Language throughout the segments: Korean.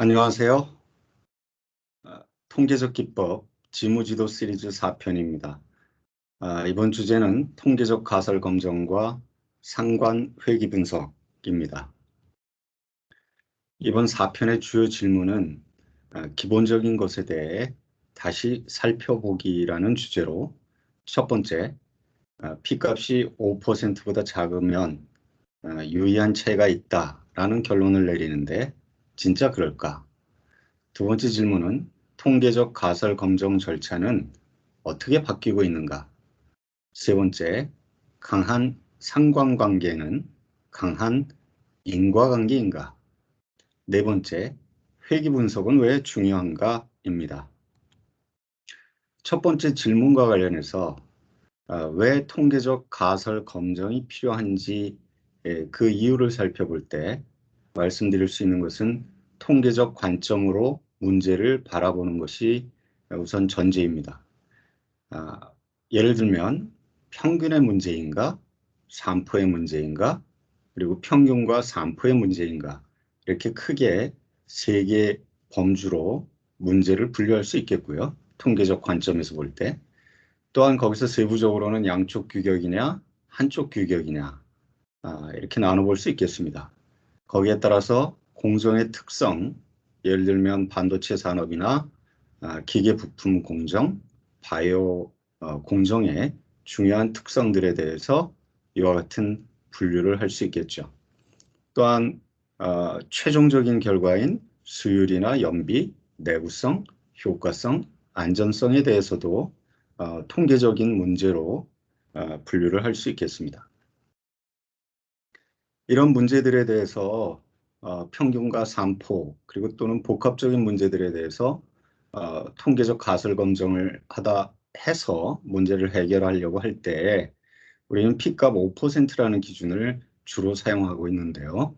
안녕하세요. 통계적 기법 지무지도 시리즈 4편입니다. 이번 주제는 통계적 가설 검정과 상관 회귀 분석입니다. 이번 4편의 주요 질문은 기본적인 것에 대해 다시 살펴보기라는 주제로 첫 번째, P값이 5%보다 작으면 유의한 차이가 있다라는 결론을 내리는데 진짜 그럴까? 두 번째 질문은 통계적 가설 검정 절차는 어떻게 바뀌고 있는가? 세 번째, 강한 상관관계는 강한 인과관계인가? 네 번째, 회귀 분석은 왜 중요한가?입니다. 첫 번째 질문과 관련해서 왜 통계적 가설 검정이 필요한지 그 이유를 살펴볼 때 말씀드릴 수 있는 것은 통계적 관점으로 문제를 바라보는 것이 우선 전제입니다. 예를 들면 평균의 문제인가, 산포의 문제인가, 그리고 평균과 산포의 문제인가, 이렇게 크게 세 개의 범주로 문제를 분류할 수 있겠고요. 통계적 관점에서 볼 때. 또한 거기서 세부적으로는 양쪽 규격이냐, 한쪽 규격이냐, 이렇게 나눠볼 수 있겠습니다. 거기에 따라서 공정의 특성, 예를 들면 반도체 산업이나 기계 부품 공정, 바이오 공정의 중요한 특성들에 대해서 이와 같은 분류를 할 수 있겠죠. 또한 최종적인 결과인 수율이나 연비, 내구성, 효과성, 안전성에 대해서도 통계적인 문제로 분류를 할 수 있겠습니다. 이런 문제들에 대해서 평균과 산포 그리고 또는 복합적인 문제들에 대해서 통계적 가설 검정을 하다 해서 문제를 해결하려고 할 때 우리는 P값 5%라는 기준을 주로 사용하고 있는데요.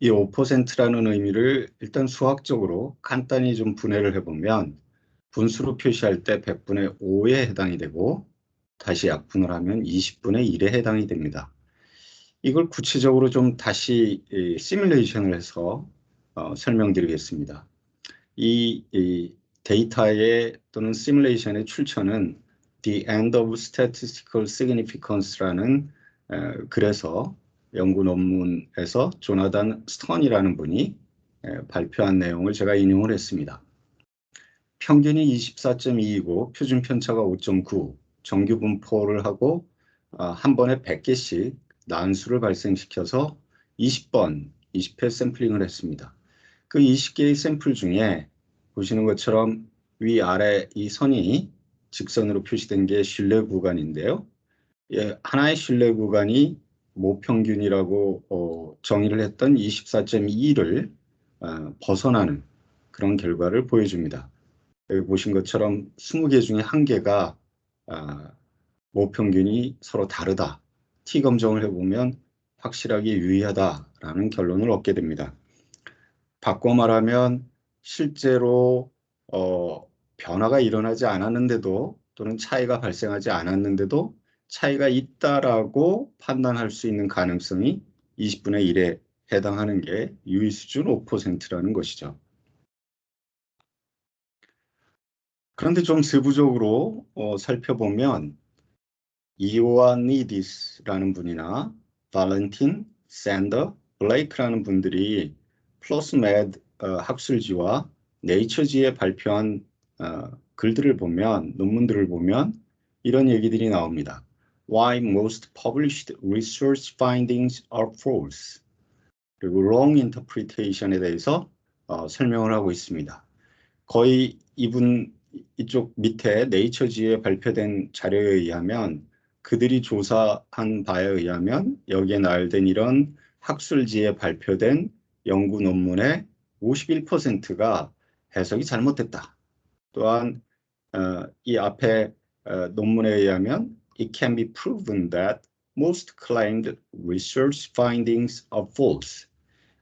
이 5%라는 의미를 일단 수학적으로 간단히 좀 분해를 해보면 분수로 표시할 때 100분의 5에 해당이 되고 다시 약분을 하면 20분의 1에 해당이 됩니다. 이걸 구체적으로 좀 다시 시뮬레이션을 해서 설명드리겠습니다. 이 데이터의 또는 시뮬레이션의 출처는 The End of Statistical Significance라는 글에서 연구 논문에서 조나단 스턴이라는 분이 발표한 내용을 제가 인용을 했습니다. 평균이 24.2이고 표준 편차가 5.9, 정규 분포를 하고 한 번에 100개씩 난수를 발생시켜서 20번, 20회 샘플링을 했습니다. 그 20개의 샘플 중에 보시는 것처럼 위아래 이 선이 직선으로 표시된 게 신뢰 구간인데요. 하나의 신뢰 구간이 모평균이라고 정의를 했던 24.2를 벗어나는 그런 결과를 보여줍니다. 여기 보신 것처럼 20개 중에 1개가 모평균이 서로 다르다. T 검정을 해보면 확실하게 유의하다라는 결론을 얻게 됩니다. 바꿔 말하면 실제로 변화가 일어나지 않았는데도 또는 차이가 발생하지 않았는데도 차이가 있다라고 판단할 수 있는 가능성이 20분의 1에 해당하는 게 유의 수준 5%라는 것이죠. 그런데 좀 세부적으로 살펴보면 이오아니디스라는 분이나 발렌틴, 샌더, 블레이크라는 분들이 플러스메드 학술지와 네이처지에 발표한 글들을 보면, 논문들을 보면 이런 얘기들이 나옵니다. Why most published research findings are false. 그리고 wrong interpretation에 대해서 설명을 하고 있습니다. 거의 이쪽 밑에 네이처지에 발표된 자료에 의하면 그들이 조사한 바에 의하면 여기에 나열된 이런 학술지에 발표된 연구 논문의 51%가 해석이 잘못됐다. 또한 이 앞에 논문에 의하면 It can be proven that most claimed research findings are false.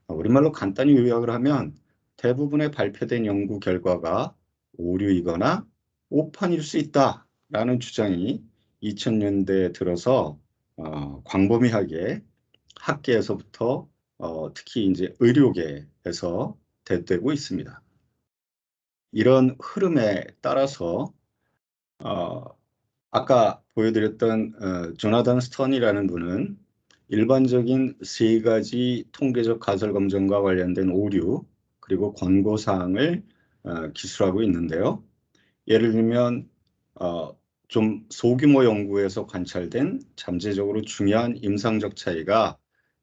우리말로 간단히 요약을 하면 대부분의 발표된 연구 결과가 오류이거나 오판일 수 있다라는 주장이 2000년대에 들어서 광범위하게 학계에서부터 특히 이제 의료계에서 대두되고 있습니다. 이런 흐름에 따라서 아까 보여드렸던 조나단 스턴이라는 분은 일반적인 세 가지 통계적 가설 검증과 관련된 오류 그리고 권고 사항을 기술하고 있는데요. 예를 들면 좀 소규모 연구에서 관찰된 잠재적으로 중요한 임상적 차이가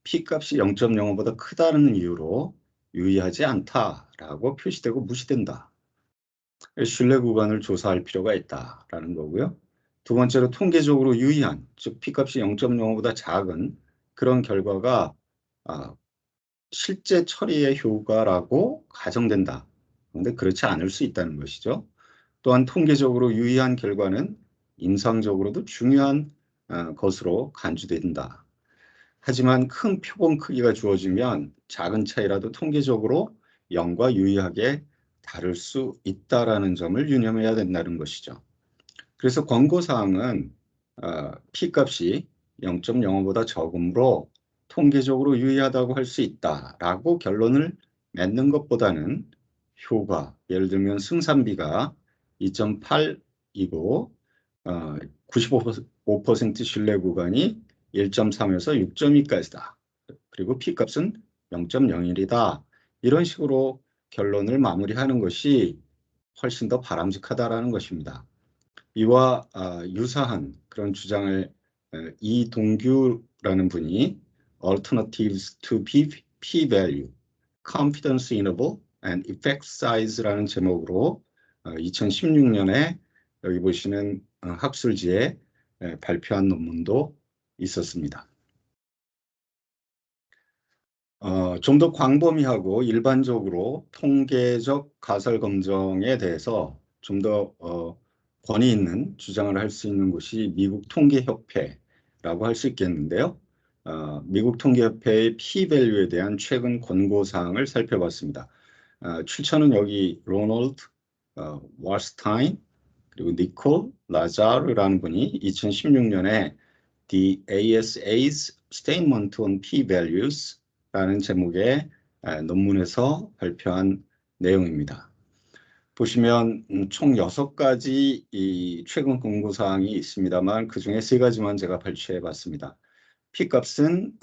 P값이 0.05보다 크다는 이유로 유의하지 않다라고 표시되고 무시된다. 신뢰 구간을 조사할 필요가 있다라는 거고요. 두 번째로 통계적으로 유의한, 즉 P값이 0.05보다 작은 그런 결과가 실제 처리의 효과라고 가정된다. 그런데 그렇지 않을 수 있다는 것이죠. 또한 통계적으로 유의한 결과는 임상적으로도 중요한 것으로 간주된다. 하지만 큰 표본 크기가 주어지면 작은 차이라도 통계적으로 0과 유의하게 다를 수 있다라는 점을 유념해야 된다는 것이죠. 그래서 권고사항은 P값이 0.05보다 적으므로 통계적으로 유의하다고 할 수 있다라고 결론을 맺는 것보다는 효과, 예를 들면 승산비가 2.8이고 95% 신뢰 구간이 1.3에서 6.2까지다. 그리고 P값은 0.01이다. 이런 식으로 결론을 마무리하는 것이 훨씬 더 바람직하다라는 것입니다. 이와 유사한 그런 주장을 이동규라는 분이 Alternatives to P-Value, Confidence Interval and Effect Size라는 제목으로 2016년에 여기 보시는 학술지에 발표한 논문도 있었습니다. 좀 더 광범위하고 일반적으로 통계적 가설 검증에 대해서 좀 더 권위 있는 주장을 할 수 있는 곳이 미국 통계협회라고 할 수 있겠는데요. 미국 통계협회의 P-밸류에 대한 최근 권고 사항을 살펴봤습니다. 출처는 여기 로널드 월스타인 그리고 니콜 라자르라는 분이 2016년에 The ASA's Statement on P-Values 라는 제목의 논문에서 발표한 내용입니다. 보시면 총 6가지 이 최근 권고사항이 있습니다만 그중에 3가지만 제가 발췌해 봤습니다. P값은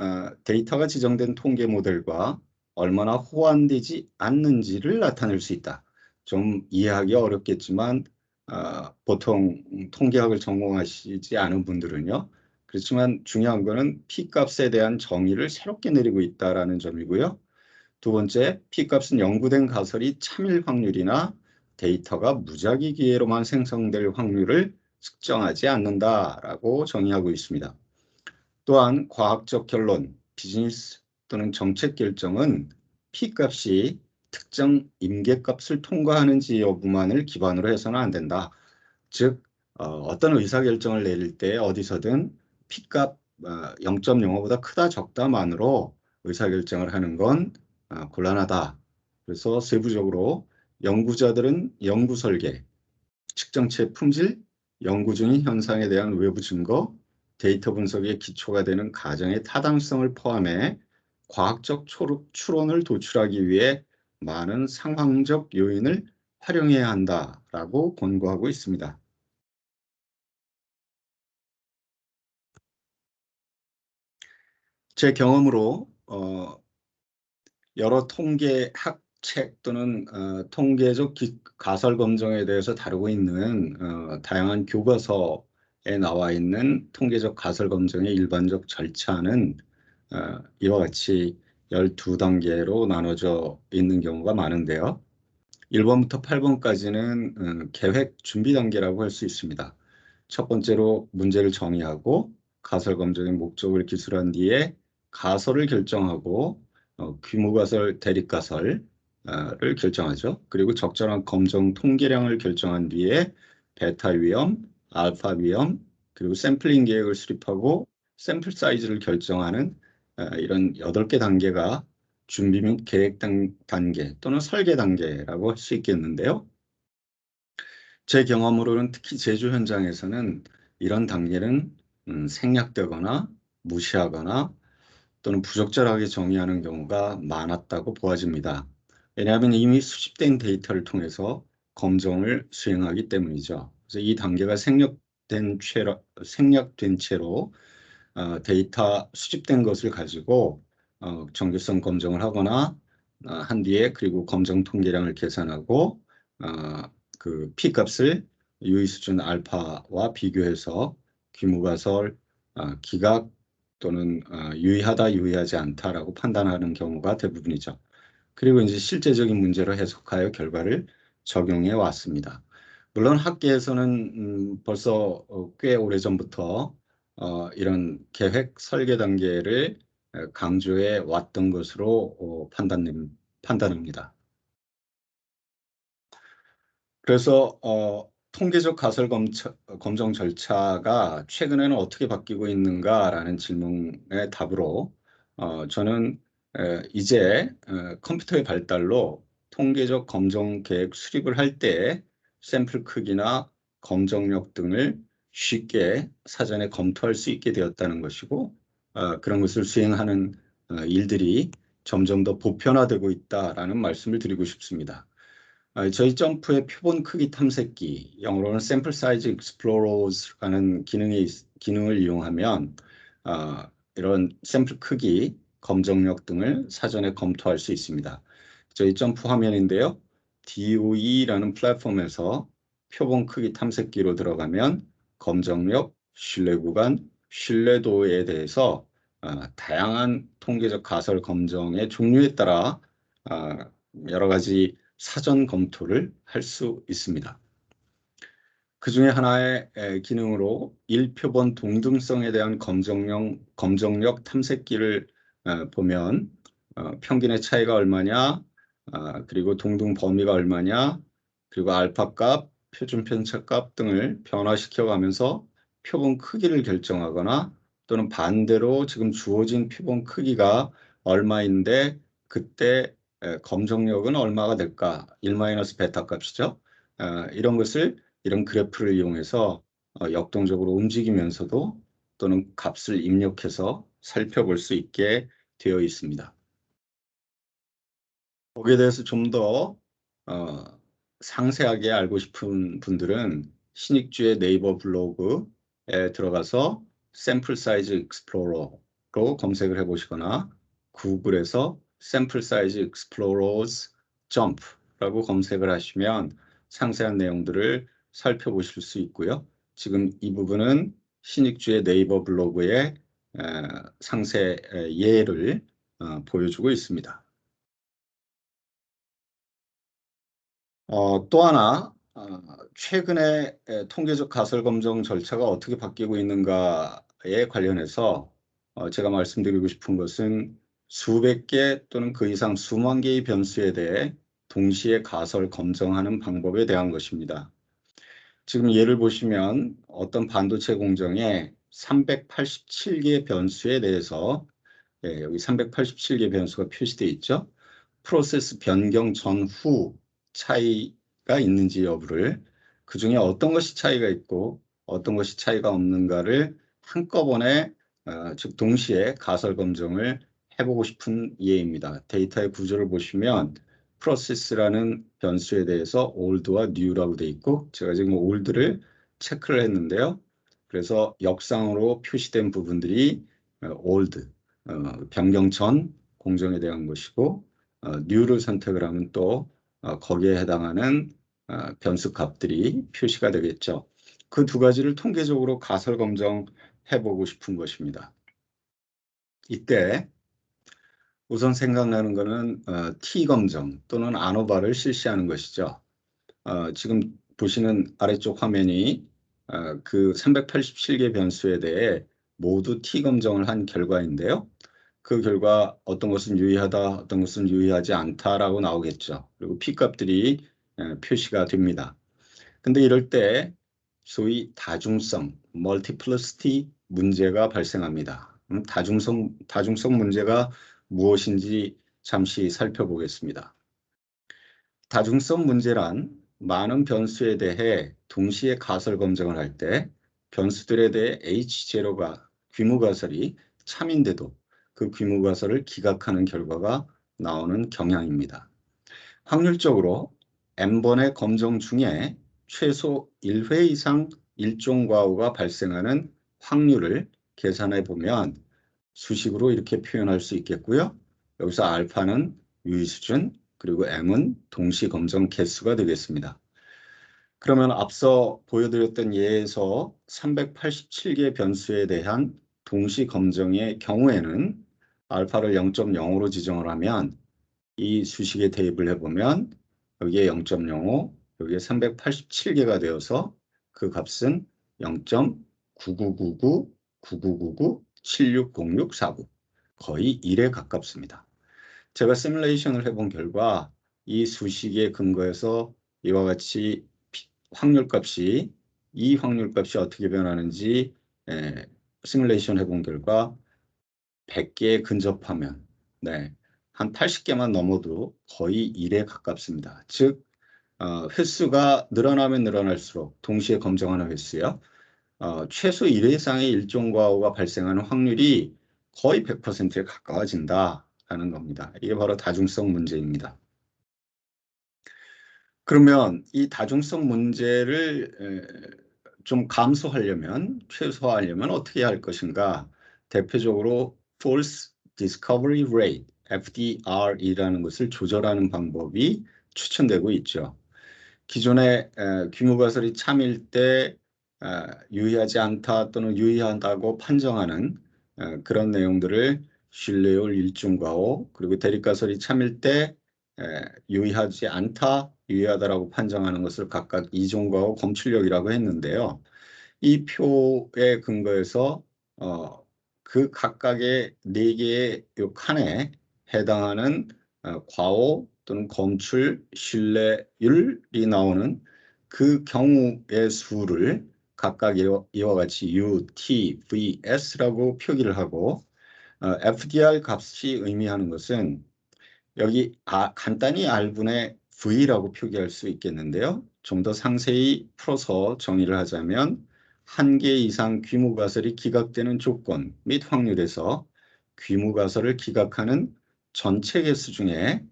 데이터가 지정된 통계 모델과 얼마나 호환되지 않는지를 나타낼 수 있다. 좀 이해하기 어렵겠지만 보통 통계학을 전공하시지 않은 분들은요. 그렇지만 중요한 거는 P값에 대한 정의를 새롭게 내리고 있다는 점이고요. 두 번째, P값은 연구된 가설이 참일 확률이나 데이터가 무작위 기회로만 생성될 확률을 측정하지 않는다라고 정의하고 있습니다. 또한 과학적 결론, 비즈니스 또는 정책 결정은 P값이 특정 임계값을 통과하는지 여부만을 기반으로 해서는 안 된다. 즉 어떤 의사결정을 내릴 때 어디서든 P값 0.05보다 크다 적다만으로 의사결정을 하는 건 곤란하다. 그래서 세부적으로 연구자들은 연구 설계, 측정치의 품질, 연구 중인 현상에 대한 외부 증거, 데이터 분석의 기초가 되는 가정의 타당성을 포함해 과학적 추론을 도출하기 위해 많은 상황적 요인을 활용해야 한다라고 권고하고 있습니다. 제 경험으로 여러 통계학 책 또는 통계적 가설 검증에 대해서 다루고 있는 다양한 교과서에 나와 있는 통계적 가설 검증의 일반적 절차는 이와 같이 12단계로 나눠져 있는 경우가 많은데요. 1번부터 8번까지는 계획 준비 단계라고 할 수 있습니다. 첫 번째로 문제를 정의하고 가설 검증의 목적을 기술한 뒤에 가설을 결정하고 규모가설, 대립가설을 결정하죠. 그리고 적절한 검정 통계량을 결정한 뒤에 베타 위험, 알파 위험, 그리고 샘플링 계획을 수립하고 샘플 사이즈를 결정하는 이런 8개 단계가 준비 및 계획 단계 또는 설계 단계라고 할 수 있겠는데요. 제 경험으로는 특히 제조 현장에서는 이런 단계는 생략되거나 무시하거나 또는 부적절하게 정의하는 경우가 많았다고 보아집니다. 왜냐하면 이미 수집된 데이터를 통해서 검정을 수행하기 때문이죠. 그래서 이 단계가 생략된 채로 데이터 수집된 것을 가지고 정교성 검정을 하거나 한 뒤에 그리고 검정 통계량을 계산하고 그 P값을 유의 수준 알파와 비교해서 귀무가설, 기각 또는 유의하다, 유의하지 않다라고 판단하는 경우가 대부분이죠. 그리고 이제 실제적인 문제로 해석하여 결과를 적용해 왔습니다. 물론 학계에서는 벌써 꽤 오래전부터 이런 계획 설계 단계를 강조해 왔던 것으로 판단합니다. 그래서 통계적 가설 검정 절차가 최근에는 어떻게 바뀌고 있는가라는 질문의 답으로 저는 이제 컴퓨터의 발달로 통계적 검정 계획 수립을 할 때 샘플 크기나 검정력 등을 쉽게 사전에 검토할 수 있게 되었다는 것이고 그런 것을 수행하는 일들이 점점 더 보편화되고 있다라는 말씀을 드리고 싶습니다. 저희 점프의 표본 크기 탐색기, 영어로는 Sample Size Explorer라는 기능을 이용하면 이런 샘플 크기, 검정력 등을 사전에 검토할 수 있습니다. 저희 점프 화면인데요. DOE라는 플랫폼에서 표본 크기 탐색기로 들어가면 검정력, 신뢰 구간, 신뢰도에 대해서 다양한 통계적 가설 검정의 종류에 따라 여러 가지 사전 검토를 할 수 있습니다. 그 중에 하나의 기능으로 일표본 동등성에 대한 검정력 탐색기를 보면 평균의 차이가 얼마냐, 그리고 동등 범위가 얼마냐, 그리고 알파값, 표준 편차값 등을 변화시켜 가면서 표본 크기를 결정하거나 또는 반대로 지금 주어진 표본 크기가 얼마인데 그때 검정력은 얼마가 될까? 1-베타 값이죠. 이런 것을 이런 그래프를 이용해서 역동적으로 움직이면서도 또는 값을 입력해서 살펴볼 수 있게 되어 있습니다. 거기에 대해서 좀 더 상세하게 알고 싶은 분들은 신익주의 네이버 블로그에 들어가서 샘플 사이즈 익스플로러로 검색을 해보시거나 구글에서 샘플 사이즈 익스플로러즈 점프라고 검색을 하시면 상세한 내용들을 살펴보실 수 있고요. 지금 이 부분은 신익주의 네이버 블로그의 상세 예를 보여주고 있습니다. 또 하나, 최근에 통계적 가설 검정 절차가 어떻게 바뀌고 있는가에 관련해서 제가 말씀드리고 싶은 것은 수백 개 또는 그 이상 수만 개의 변수에 대해 동시에 가설 검정하는 방법에 대한 것입니다. 지금 예를 보시면 어떤 반도체 공정에 387개 변수에 대해서 여기 387개 변수가 표시되어 있죠. 프로세스 변경 전후 차이가 있는지 여부를 그중에 어떤 것이 차이가 있고 어떤 것이 차이가 없는가를 한꺼번에 즉 동시에 가설 검증을 해보고 싶은 예입니다. 데이터의 구조를 보시면 프로세스라는 변수에 대해서 old와 new라고 되어 있고 제가 지금 old를 체크를 했는데요. 그래서 역상으로 표시된 부분들이 old, 변경 전 공정에 대한 것이고 new를 선택을 하면 또 거기에 해당하는 변수 값들이 표시가 되겠죠. 그 두 가지를 통계적으로 가설 검정해 보고 싶은 것입니다. 이때 우선 생각나는 것은 T 검정 또는 아노바를 실시하는 것이죠. 지금 보시는 아래쪽 화면이 그 387개 변수에 대해 모두 T 검정을 한 결과인데요. 그 결과 어떤 것은 유의하다, 어떤 것은 유의하지 않다라고 나오겠죠. 그리고 P 값들이 표시가 됩니다. 근데 이럴 때 소위 다중성, 멀티플러시티 문제가 발생합니다. 다중성 문제가 무엇인지 잠시 살펴보겠습니다. 다중성 문제란 많은 변수에 대해 동시에 가설 검증을 할 때 변수들에 대해 H0가 귀무가설이 참인데도 그 귀무가설을 기각하는 결과가 나오는 경향입니다. 확률적으로 n번의 검정 중에 최소 1회 이상 일종 과오가 발생하는 확률을 계산해 보면 수식으로 이렇게 표현할 수 있겠고요. 여기서 알파는 유의 수준, 그리고 m은 동시 검정 개수가 되겠습니다. 그러면 앞서 보여드렸던 예에서 387개 변수에 대한 동시 검정의 경우에는 알파를 0.0으로 지정을 하면 이 수식에 대입을 해보면 여기에 0.05, 여기에 387개가 되어서 그 값은 0.9999, 9999, 760649 거의 1에 가깝습니다. 제가 시뮬레이션을 해본 결과 이 수식에 근거해서 이와 같이 확률값이 이 확률값이 어떻게 변하는지 시뮬레이션 해본 결과 100개에 근접하면 한 80개만 넘어도 거의 1에 가깝습니다. 즉 횟수가 늘어나면 늘어날수록 동시에 검정하는 횟수요. 최소 1회 이상의 일종 과오가 발생하는 확률이 거의 100%에 가까워진다라는 겁니다. 이게 바로 다중성 문제입니다. 그러면 이 다중성 문제를 좀 감소하려면, 최소화하려면 어떻게 할 것인가? 대표적으로 False Discovery Rate, FDR이라는 것을 조절하는 방법이 추천되고 있죠. 기존에 규모가설이 참일 때 유의하지 않다 또는 유의하다고 판정하는 그런 내용들을 신뢰율 일중과오, 그리고 대립가설이 참일 때 유의하지 않다, 유의하다라고 판정하는 것을 각각 이종과오, 검출력이라고 했는데요. 이 표에 근거해서 그 각각의 4개의 요 칸에 해당하는 과오 또는 검출 신뢰율이 나오는 그 경우의 수를 각각 이와 같이 U, T, V, S라고 표기를 하고 FDR 값이 의미하는 것은 여기 간단히 R분의 V라고 표기할 수 있겠는데요. 좀 더 상세히 풀어서 정의를 하자면 한 개 이상 귀무가설이 기각되는 조건 및 확률에서 귀무가설을 기각하는 전체 개수 중에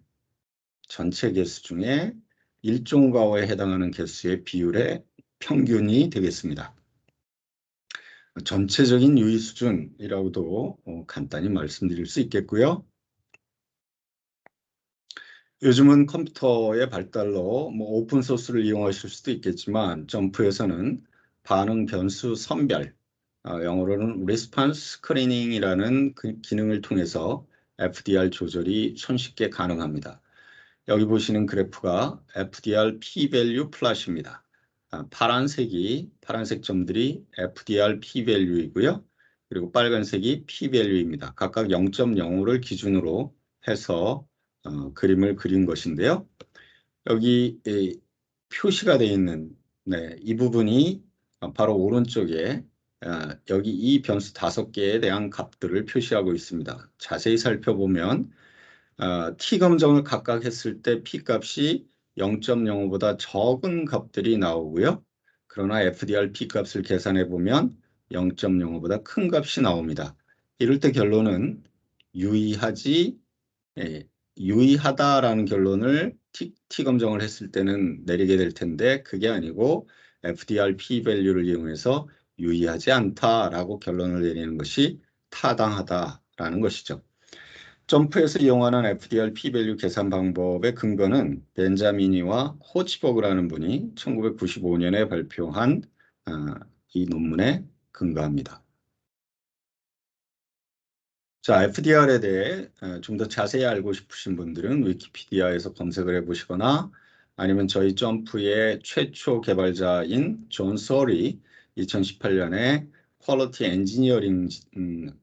일종 과오에 해당하는 개수의 비율의 평균이 되겠습니다. 전체적인 유의 수준이라고도 간단히 말씀드릴 수 있겠고요. 요즘은 컴퓨터의 발달로 오픈 소스를 이용하실 수도 있겠지만 점프에서는 반응 변수 선별, 영어로는 Response Screening이라는 그 기능을 통해서 FDR 조절이 손쉽게 가능합니다. 여기 보시는 그래프가 FDR p-value 플롯입니다. 파란색 점들이 FDR p-value이고요. 그리고 빨간색이 p-value입니다. 각각 0.05를 기준으로 해서 그림을 그린 것인데요. 여기 표시가 되어 있는 이 부분이 바로 오른쪽에 여기 이 변수 5개에 대한 값들을 표시하고 있습니다. 자세히 살펴보면 T 검정을 각각 했을 때 P 값이 0.05보다 적은 값들이 나오고요. 그러나 FDR P 값을 계산해 보면 0.05보다 큰 값이 나옵니다. 이럴 때 결론은 유의하다라는 결론을 T 검정을 했을 때는 내리게 될 텐데 그게 아니고 FDR p-value를 이용해서 유의하지 않다라고 결론을 내리는 것이 타당하다라는 것이죠. 점프에서 이용하는 FDR p-value 계산 방법의 근거는 벤자미니와 호치버그라는 분이 1995년에 발표한 이 논문에 근거합니다. 자, FDR에 대해 좀 더 자세히 알고 싶으신 분들은 위키피디아에서 검색을 해보시거나 아니면 저희 점프의 최초 개발자인 존 서리 2018년에 퀄리티 엔지니어링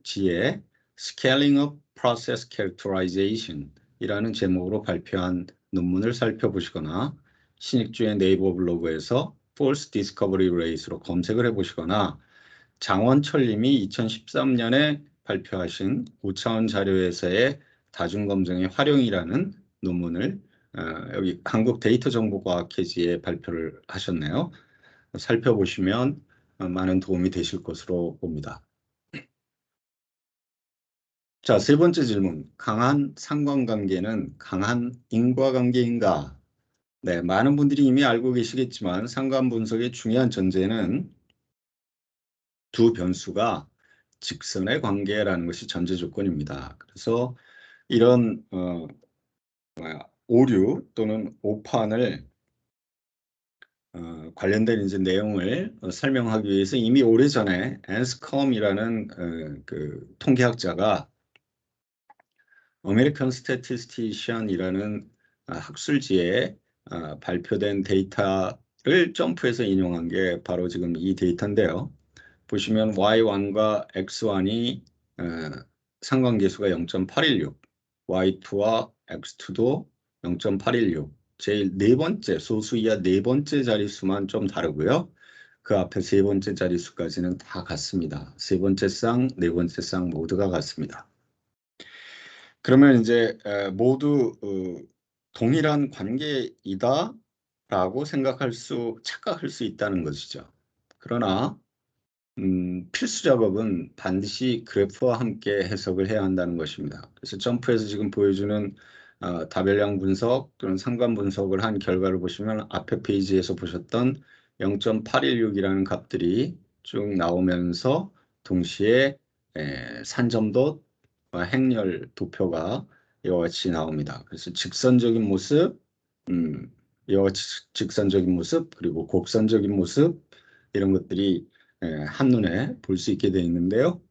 지의 Scaling of Process Characterization 이라는 제목으로 발표한 논문을 살펴보시거나 신익주의 네이버 블로그에서 False Discovery Rate로 검색을 해보시거나 장원철 님이 2013년에 발표하신 5차원 자료에서의 다중검증의 활용이라는 논문을 여기 한국데이터정보과학회지에 발표를 하셨네요. 살펴보시면 많은 도움이 되실 것으로 봅니다. 자, 세 번째 질문. 강한 상관관계는 강한 인과관계인가? 네, 많은 분들이 이미 알고 계시겠지만 상관 분석의 중요한 전제는 두 변수가 직선의 관계라는 것이 전제 조건입니다. 그래서 이런 오류 또는 오판을 관련된 이제 내용을 설명하기 위해서 이미 오래전에 앤스컴이라는 그 통계학자가 American Statistician이라는 학술지에 발표된 데이터를 점프해서 인용한 게 바로 지금 이 데이터인데요. 보시면 Y1과 X1이 상관계수가 0.816, Y2와 X2도 0.816, 제일 네 번째, 소수 이하 네 번째 자릿수만 좀 다르고요. 그 앞에 세 번째 자릿수까지는 다 같습니다. 세 번째 쌍, 네 번째 쌍 모두가 같습니다. 그러면 이제 모두 동일한 관계이다라고 착각할 수 있다는 것이죠. 그러나 필수 작업은 반드시 그래프와 함께 해석을 해야 한다는 것입니다. 그래서 점프해서 지금 보여주는 다별량 분석 또는 상관 분석을 한 결과를 보시면 앞에 페이지에서 보셨던 0.816이라는 값들이 쭉 나오면서 동시에 산점도와 행렬 도표가 이와 같이 나옵니다. 그래서 직선적인 모습, 이와 같이 직선적인 모습, 그리고 곡선적인 모습 이런 것들이 한눈에 볼 수 있게 되어 있는데요.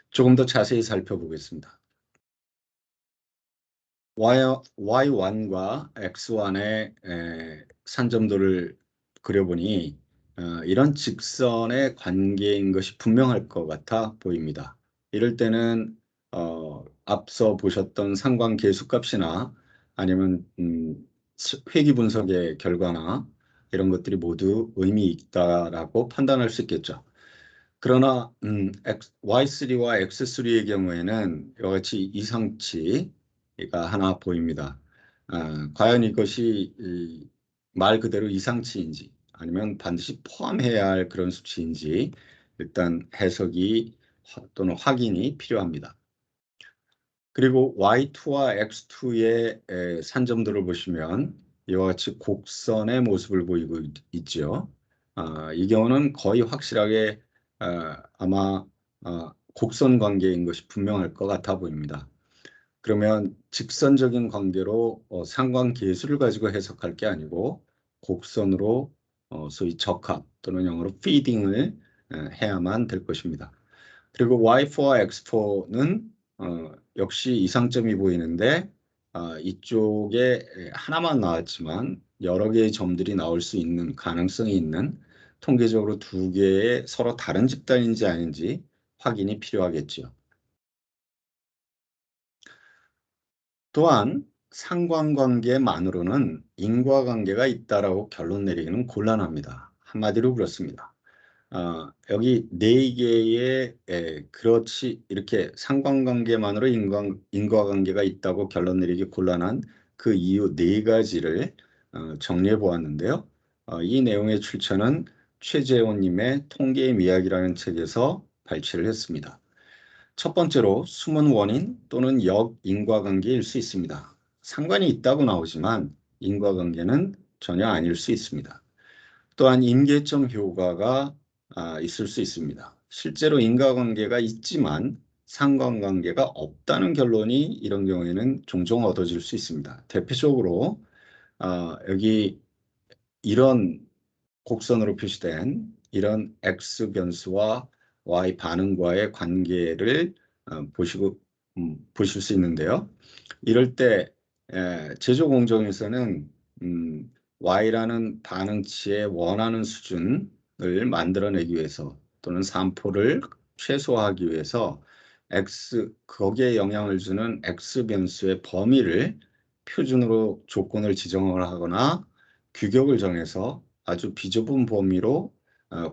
조금 더 자세히 살펴보겠습니다. Y1과 X1의 산점도를 그려보니 이런 직선의 관계인 것이 분명할 것 같아 보입니다. 이럴 때는 앞서 보셨던 상관계수값이나 아니면 회귀 분석의 결과나 이런 것들이 모두 의미 있다라고 판단할 수 있겠죠. 그러나 Y3와 X3의 경우에는 이와 같이 이상치가 하나 보입니다. 과연 이것이 말 그대로 이상치인지 아니면 반드시 포함해야 할 그런 수치인지 일단 해석이 또는 확인이 필요합니다. 그리고 Y2와 X2의 산점들을 보시면 이와 같이 곡선의 모습을 보이고 있죠. 이 경우는 거의 확실하게 아마 곡선 관계인 것이 분명할 것 같아 보입니다. 그러면 직선적인 관계로 상관계수를 가지고 해석할 게 아니고 곡선으로 소위 적합 또는 영어로 feeding을 해야만 될 것입니다. 그리고 Y4와 X4는 역시 이상점이 보이는데 이쪽에 하나만 나왔지만 여러 개의 점들이 나올 수 있는 가능성이 있는 통계적으로 두 개의 서로 다른 집단인지 아닌지 확인이 필요하겠죠. 또한 상관관계만으로는 인과관계가 있다라고 결론 내리기는 곤란합니다. 한마디로 그렇습니다. 여기 네 개의 그렇지 이렇게 상관관계만으로 인과관계가 있다고 결론 내리기 곤란한 그 이유 네 가지를 정리해 보았는데요. 이 내용의 출처는 최재원님의 통계의 미학이라는 책에서 발췌를 했습니다. 첫 번째로 숨은 원인 또는 역인과관계일 수 있습니다. 상관이 있다고 나오지만 인과관계는 전혀 아닐 수 있습니다. 또한 임계점 효과가 있을 수 있습니다. 실제로 인과관계가 있지만 상관관계가 없다는 결론이 이런 경우에는 종종 얻어질 수 있습니다. 대표적으로 여기 이런 곡선으로 표시된 이런 X 변수와 Y 반응과의 관계를 보실 수 있는데요. 이럴 때 제조 공정에서는 Y라는 반응치의 원하는 수준을 만들어내기 위해서 또는 산포를 최소화하기 위해서 거기에 영향을 주는 X 변수의 범위를 표준으로 조건을 지정을 하거나 규격을 정해서 아주 비좁은 범위로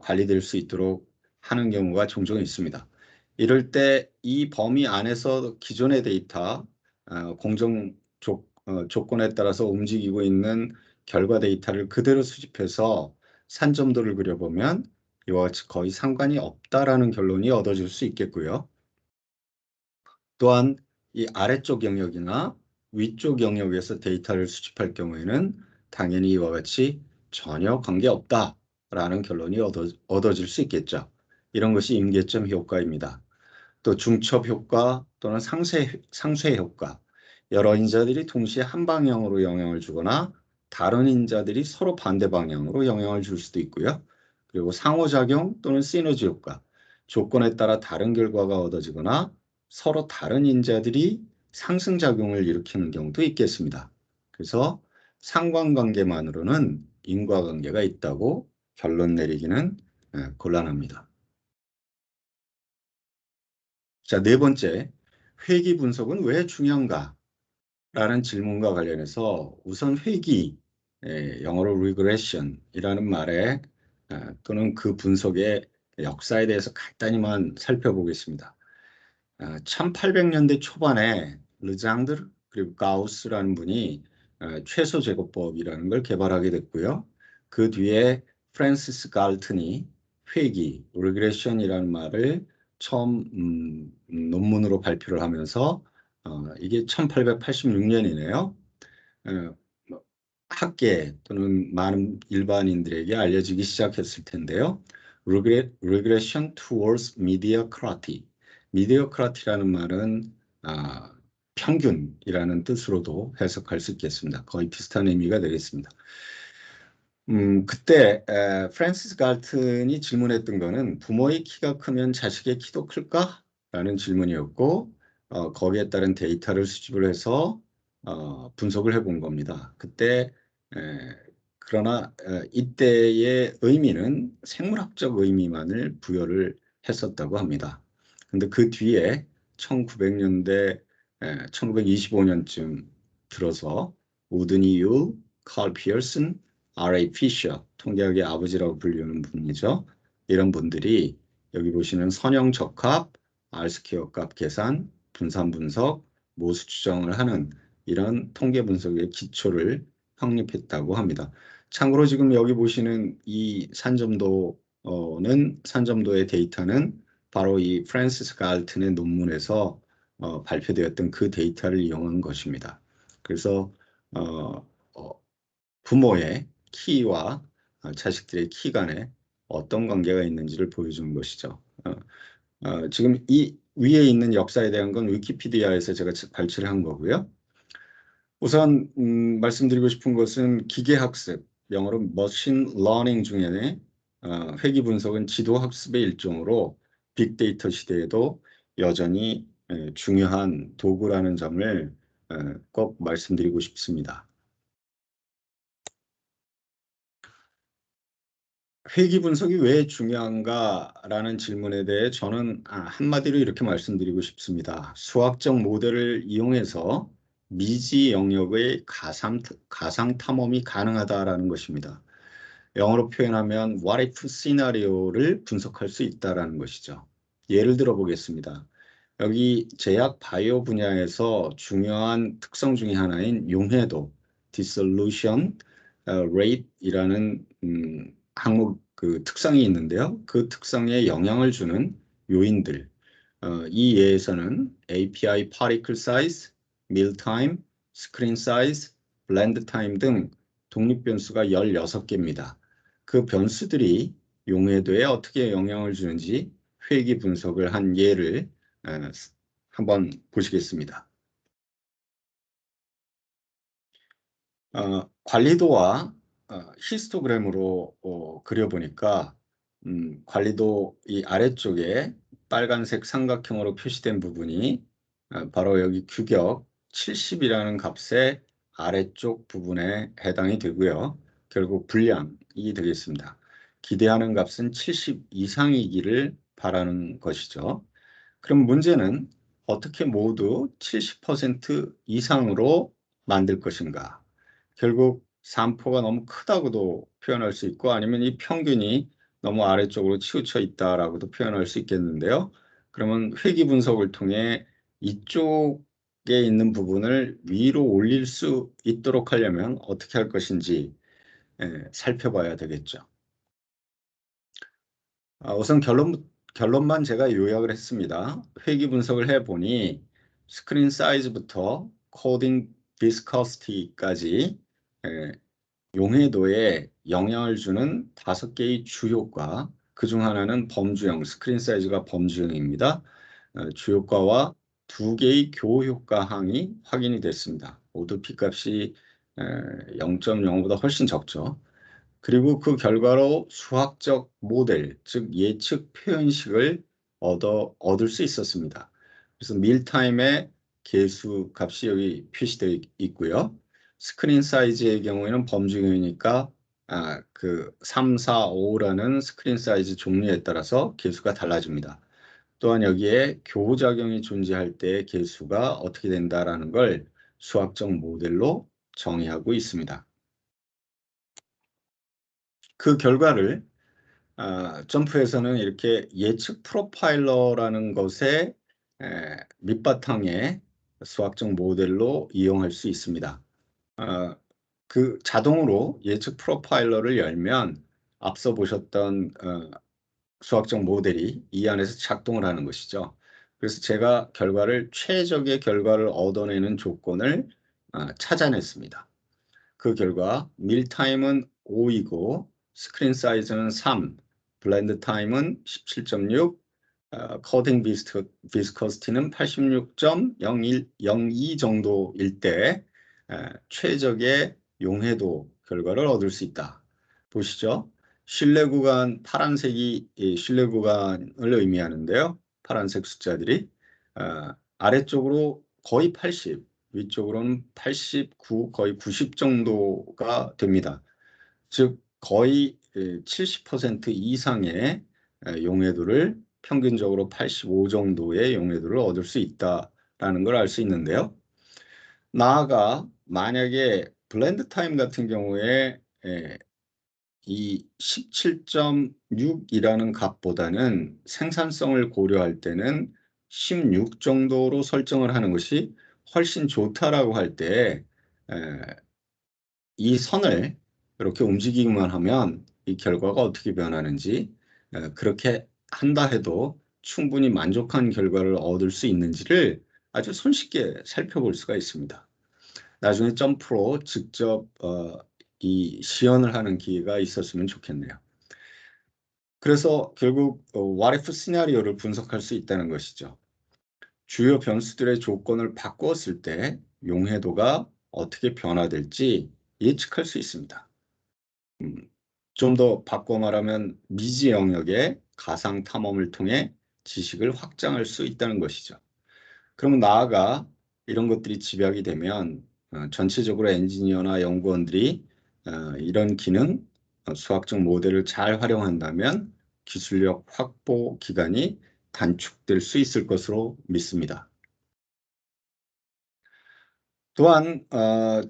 관리될 수 있도록 하는 경우가 종종 있습니다. 이럴 때 이 범위 안에서 기존의 데이터, 조건에 따라서 움직이고 있는 결과 데이터를 그대로 수집해서 산점도를 그려보면 이와 같이 거의 상관이 없다라는 결론이 얻어질 수 있겠고요. 또한 이 아래쪽 영역이나 위쪽 영역에서 데이터를 수집할 경우에는 당연히 이와 같이 전혀 관계없다라는 결론이 얻어질 수 있겠죠. 이런 것이 임계점 효과입니다. 또 중첩 효과 또는 상쇄 효과, 여러 인자들이 동시에 한 방향으로 영향을 주거나 다른 인자들이 서로 반대 방향으로 영향을 줄 수도 있고요. 그리고 상호작용 또는 시너지 효과, 조건에 따라 다른 결과가 얻어지거나 서로 다른 인자들이 상승작용을 일으키는 경우도 있겠습니다. 그래서 상관관계만으로는 인과관계가 있다고 결론 내리기는 곤란합니다. 자, 네 번째, 회귀 분석은 왜 중요한가? 라는 질문과 관련해서 우선 회귀, 영어로 regression이라는 말에 또는 그 분석의 역사에 대해서 간단히만 살펴보겠습니다. 1800년대 초반에 르장드르 그리고 가우스라는 분이 최소 제곱법이라는 걸 개발하게 됐고요. 그 뒤에 프란시스 갈튼이 회귀, 리그레션이라는 말을 처음 논문으로 발표를 하면서 이게 1886년이네요. 학계 또는 많은 일반인들에게 알려지기 시작했을 텐데요. Regression towards mediocrity. mediocrity라는 말은 평균이라는 뜻으로도 해석할 수 있겠습니다. 거의 비슷한 의미가 되겠습니다. 그때 프란시스 갈튼이 질문했던 거는 부모의 키가 크면 자식의 키도 클까? 라는 질문이었고 거기에 따른 데이터를 수집을 해서 분석을 해본 겁니다. 그때 그러나 이때의 의미는 생물학적 의미만을 부여를 했었다고 합니다. 근데 그 뒤에 1900년대 1925년쯤 들어서 우드니 유, 칼 피어슨, R.A. 피셔, 통계학의 아버지라고 불리는 분이죠. 이런 분들이 여기 보시는 선형 적합, R스퀘어 값 계산, 분산 분석, 모수 추정을 하는 이런 통계 분석의 기초를 확립했다고 합니다. 참고로 지금 여기 보시는 이 산점도의 데이터는 바로 이 프란시스 갈튼의 논문에서 발표되었던 그 데이터를 이용한 것입니다. 그래서 부모의 키와 자식들의 키 간에 어떤 관계가 있는지를 보여주는 것이죠. 지금 이 위에 있는 역사에 대한 건 위키피디아에서 제가 발췌를 한 거고요. 우선 말씀드리고 싶은 것은 기계학습, 영어로 머신 러닝 중에 회귀 분석은 지도학습의 일종으로 빅데이터 시대에도 여전히 중요한 도구라는 점을 꼭 말씀드리고 싶습니다. 회귀 분석이 왜 중요한가라는 질문에 대해 저는 한마디로 이렇게 말씀드리고 싶습니다. 수학적 모델을 이용해서 미지 영역의 가상 탐험이 가능하다라는 것입니다. 영어로 표현하면 what if 시나리오를 분석할 수 있다라는 것이죠. 예를 들어 보겠습니다. 여기 제약 바이오 분야에서 중요한 특성 중에 하나인 용해도, dissolution rate이라는 항목 그 특성이 있는데요. 그 특성에 영향을 주는 요인들, 이 예에서는 API particle size, meal time, screen size, blend time 등 독립 변수가 16개입니다. 그 변수들이 용해도에 어떻게 영향을 주는지 회귀 분석을 한 예를 한번 보시겠습니다. 관리도와 히스토그램으로 그려보니까 관리도 이 아래쪽에 빨간색 삼각형으로 표시된 부분이 바로 여기 규격 70이라는 값의 아래쪽 부분에 해당이 되고요. 결국 분량이 되겠습니다. 기대하는 값은 70 이상이기를 바라는 것이죠. 그럼 문제는 어떻게 모두 70% 이상으로 만들 것인가? 결국 산포가 너무 크다고도 표현할 수 있고 아니면 이 평균이 너무 아래쪽으로 치우쳐 있다라고도 표현할 수 있겠는데요. 그러면 회귀 분석을 통해 이쪽에 있는 부분을 위로 올릴 수 있도록 하려면 어떻게 할 것인지 살펴봐야 되겠죠. 우선 결론만 제가 요약을 했습니다. 회귀 분석을 해보니 스크린 사이즈부터 코딩 비스커시티까지 용해도에 영향을 주는 5개의 주효과, 그중 하나는 범주형, 스크린 사이즈가 범주형입니다. 주효과와 2개의 교효과 항이 확인이 됐습니다. 모두 P값이 0.05보다 훨씬 적죠. 그리고 그 결과로 수학적 모델, 즉 예측 표현식을 얻을 수 있었습니다. 그래서 밀타임의 계수 값이 여기 표시되어 있고요. 스크린 사이즈의 경우에는 범주형이니까 그 3, 4, 5라는 스크린 사이즈 종류에 따라서 계수가 달라집니다. 또한 여기에 교호작용이 존재할 때의 계수가 어떻게 된다라는 걸 수학적 모델로 정의하고 있습니다. 그 결과를 점프에서는 이렇게 예측 프로파일러라는 것의 밑바탕에 수학적 모델로 이용할 수 있습니다. 그 자동으로 예측 프로파일러를 열면 앞서 보셨던 수학적 모델이 이 안에서 작동을 하는 것이죠. 그래서 제가 최적의 결과를 얻어내는 조건을 찾아냈습니다. 그 결과 밀타임은 5이고 스크린 사이즈는 3, 블렌드 타임은 17.6, 코딩 비스커시티는 86.02 정도일 때 최적의 용해도 결과를 얻을 수 있다. 보시죠. 신뢰 구간, 파란색이 신뢰 구간을 의미하는데요. 파란색 숫자들이 아래쪽으로 거의 80, 위쪽으로는 89, 거의 90 정도가 됩니다. 즉 거의 70% 이상의 용해도를, 평균적으로 85 정도의 용해도를 얻을 수 있다라는 걸 알 수 있는데요. 나아가 만약에 블렌드 타임 같은 경우에 이 17.6이라는 값보다는 생산성을 고려할 때는 16 정도로 설정을 하는 것이 훨씬 좋다라고 할 때 이 선을 이렇게 움직이기만 하면 이 결과가 어떻게 변하는지, 그렇게 한다 해도 충분히 만족한 결과를 얻을 수 있는지를 아주 손쉽게 살펴볼 수가 있습니다. 나중에 점프로 직접 이 시연을 하는 기회가 있었으면 좋겠네요. 그래서 결국 what if 시나리오를 분석할 수 있다는 것이죠. 주요 변수들의 조건을 바꾸었을 때 용해도가 어떻게 변화될지 예측할 수 있습니다. 좀 더 바꿔 말하면 미지 영역의 가상 탐험을 통해 지식을 확장할 수 있다는 것이죠. 그러면 나아가 이런 것들이 집약이 되면 전체적으로 엔지니어나 연구원들이 이런 기능, 수학적 모델을 잘 활용한다면 기술력 확보 기간이 단축될 수 있을 것으로 믿습니다. 또한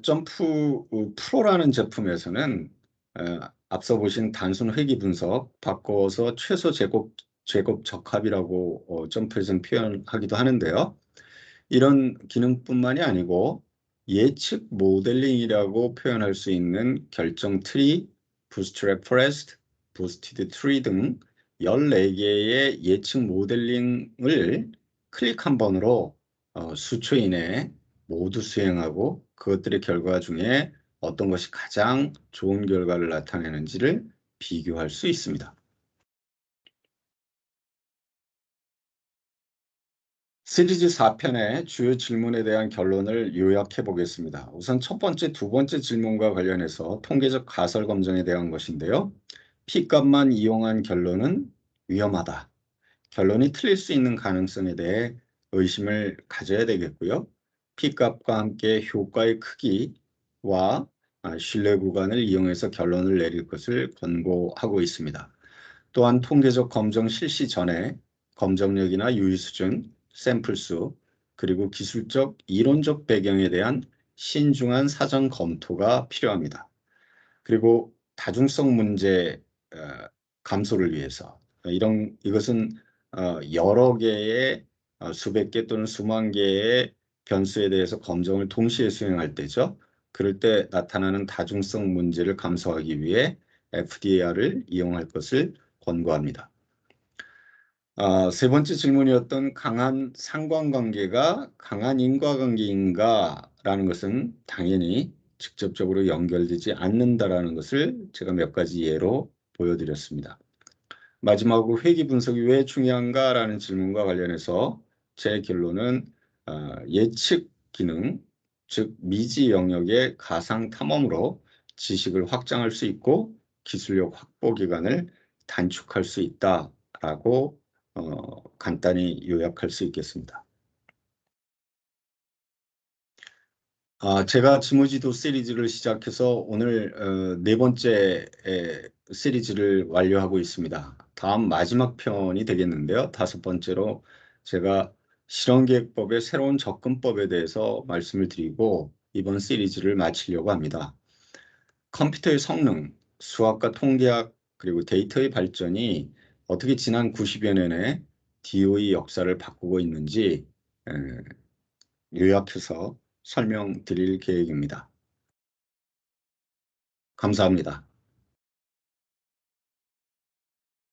점프 프로라는 제품에서는 앞서 보신 단순 회귀 분석 바꿔서 최소 제곱 적합이라고 점프에서는 표현하기도 하는데요. 이런 기능뿐만이 아니고 예측 모델링이라고 표현할 수 있는 결정 트리, 부스트랩 포레스트, 부스티드 트리 등 14개의 예측 모델링을 클릭 한 번으로 수초 이내에 모두 수행하고 그것들의 결과 중에 어떤 것이 가장 좋은 결과를 나타내는지를 비교할 수 있습니다. 시리즈 4편의 주요 질문에 대한 결론을 요약해 보겠습니다. 우선 첫 번째, 두 번째 질문과 관련해서 통계적 가설 검증에 대한 것인데요. P값만 이용한 결론은 위험하다. 결론이 틀릴 수 있는 가능성에 대해 의심을 가져야 되겠고요. P값과 함께 효과의 크기와 신뢰 구간을 이용해서 결론을 내릴 것을 권고하고 있습니다. 또한 통계적 검정 실시 전에 검정력이나 유의 수준, 샘플 수, 그리고 기술적, 이론적 배경에 대한 신중한 사전 검토가 필요합니다. 그리고 다중성 문제 감소를 위해서 이것은 여러 개의 수백 개 또는 수만 개의 변수에 대해서 검정을 동시에 수행할 때죠. 그럴 때 나타나는 다중성 문제를 감소하기 위해 FDAR을 이용할 것을 권고합니다. 세 번째 질문이었던 강한 상관관계가 강한 인과관계인가라는 것은 당연히 직접적으로 연결되지 않는다라는 것을 제가 몇 가지 예로 보여드렸습니다. 마지막으로 회귀 분석이 왜 중요한가라는 질문과 관련해서 제 결론은 예측 기능, 즉 미지 영역의 가상 탐험으로 지식을 확장할 수 있고 기술력 확보 기간을 단축할 수 있다라고 간단히 요약할 수 있겠습니다. 제가 지무지도 시리즈를 시작해서 오늘 네 번째 시리즈를 완료하고 있습니다. 다음 마지막 편이 되겠는데요. 다섯 번째로 제가 실험계획법의 새로운 접근법에 대해서 말씀을 드리고 이번 시리즈를 마치려고 합니다. 컴퓨터의 성능, 수학과 통계학, 그리고 데이터의 발전이 어떻게 지난 90여 년의 DOE 역사를 바꾸고 있는지 요약해서 설명드릴 계획입니다. 감사합니다.